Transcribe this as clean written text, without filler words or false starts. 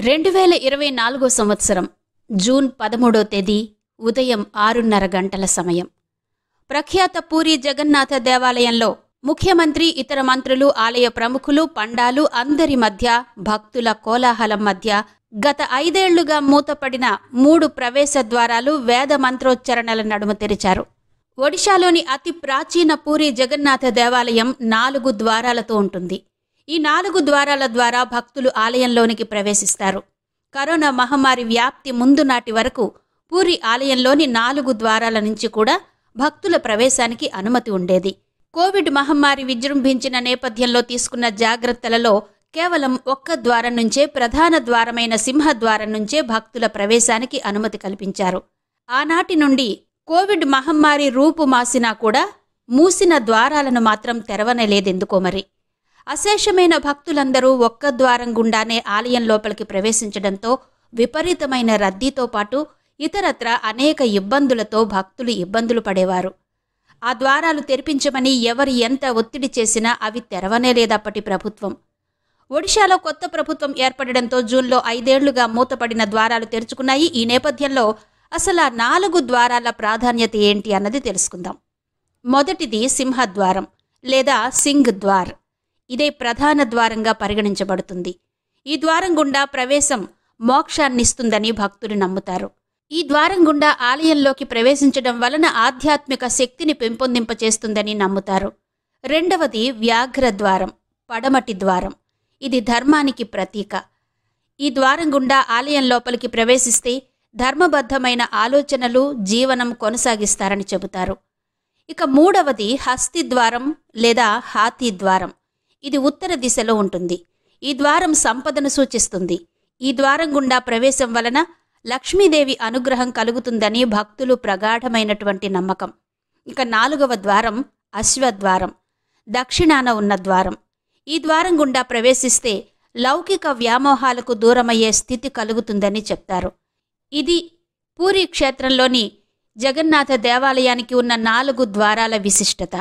2024 సంవత్సరం జూన్ 13వ తేదీ ఉదయం 6:30 గంటల సమయం. ప్రఖ్యాత పూరి జగన్నాథ దేవాలయంలో ముఖ్యమంత్రి, ఇతర మంత్రులు, ఆలయ ప్రముఖులు, పండాలు అందరి మధ్య, భక్తుల కోలాహలం మధ్య గత 5 ఏళ్లుగా మూతపడిన 3 ప్రవేశ ద్వారాలు వేద మంత్రోచ్చరణల నడుమ తెరిచారు. ఒడిశాలోని అతి ప్రాచీన పూరి జగన్నాథ దేవాలయం 4 ద్వారాలతో ఉంటుంది. ఈ 4 ద్వారాల ద్వారా భక్తులు ఆలయంలోనికి ప్రవేశిస్తారు. కరోనా మహమ్మారి వ్యాప్తి ముందు నాటి వరకు పూరి ఆలయంలోని 4 ద్వారాల నుంచి కూడా భక్తుల ప్రవేశానికి అనుమతి ఉండేది. కోవిడ్ మహమ్మారి విజృంభించిన నేపథ్యంలో తీసుకున్న జాగ్రత్తలలో కేవలం ఒక్క ద్వారం నుంచే, ప్రధాన ద్వారమైన సింహద్వారం నుంచే భక్తుల ప్రవేశానికి అనుమతి కల్పించారు. ఆనాటి నుండి కోవిడ్ మహమ్మారి రూపు మాసినా కూడా మూసిన ద్వారాలను మాత్రం తెరవనేలేదెందుకో మరి. అశేషమైన భక్తులందరూ ఒక్క ద్వారం గుండానే ఆలయం లోపలికి ప్రవేశించడంతో విపరీతమైన రద్దీతో పాటు ఇతరత్ర అనేక ఇబ్బందులతో భక్తులు ఇబ్బందులు పడేవారు. ఆ ద్వారాలు తెరిపించమని ఎవరు ఎంత ఒత్తిడి చేసినా అవి తెరవనేలేదప్పటి ప్రభుత్వం. ఒడిశాలో కొత్త ప్రభుత్వం ఏర్పడడంతో జూన్లో 5 ఏళ్లుగా మూతపడిన ద్వారాలు తెరుచుకున్నాయి. ఈ నేపథ్యంలో అసలు ఆ 4 ద్వారాల ప్రాధాన్యత ఏంటి అన్నది తెలుసుకుందాం. మొదటిది సింహద్వారం లేదా సింగ్ ద్వార్. ఇదే ప్రధాన ద్వారంగా పరిగణించబడుతుంది. ఈ ద్వారం గుండా ప్రవేశం మోక్షాన్నిస్తుందని భక్తులు నమ్ముతారు. ఈ ద్వారం గుండా ఆలయంలోకి ప్రవేశించడం వలన ఆధ్యాత్మిక శక్తిని పెంపొందింపచేస్తుందని నమ్ముతారు. రెండవది వ్యాఘ్రద్వారం, పడమటి ద్వారం. ఇది ధర్మానికి ప్రతీక. ఈ ద్వారం గుండా ఆలయం లోపలికి ప్రవేశిస్తే ధర్మబద్ధమైన ఆలోచనలు, జీవనం కొనసాగిస్తారని చెబుతారు. ఇక మూడవది హస్తి ద్వారం లేదా హాతీ ద్వారం. ఇది ఉత్తర దిశలో ఉంటుంది. ఈ ద్వారం సంపదను సూచిస్తుంది. ఈ ద్వారం గుండా ప్రవేశం వలన లక్ష్మీదేవి అనుగ్రహం కలుగుతుందని భక్తులు ప్రగాఢమైనటువంటి నమ్మకం. ఇక 4వ ద్వారం అశ్వద్వారం, దక్షిణాన ఉన్న ద్వారం. ఈ ద్వారం గుండా ప్రవేశిస్తే లౌకిక వ్యామోహాలకు దూరమయ్యే స్థితి కలుగుతుందని చెప్తారు. ఇది పూరీ క్షేత్రంలోని జగన్నాథ దేవాలయానికి ఉన్న 4 ద్వారాల విశిష్టత.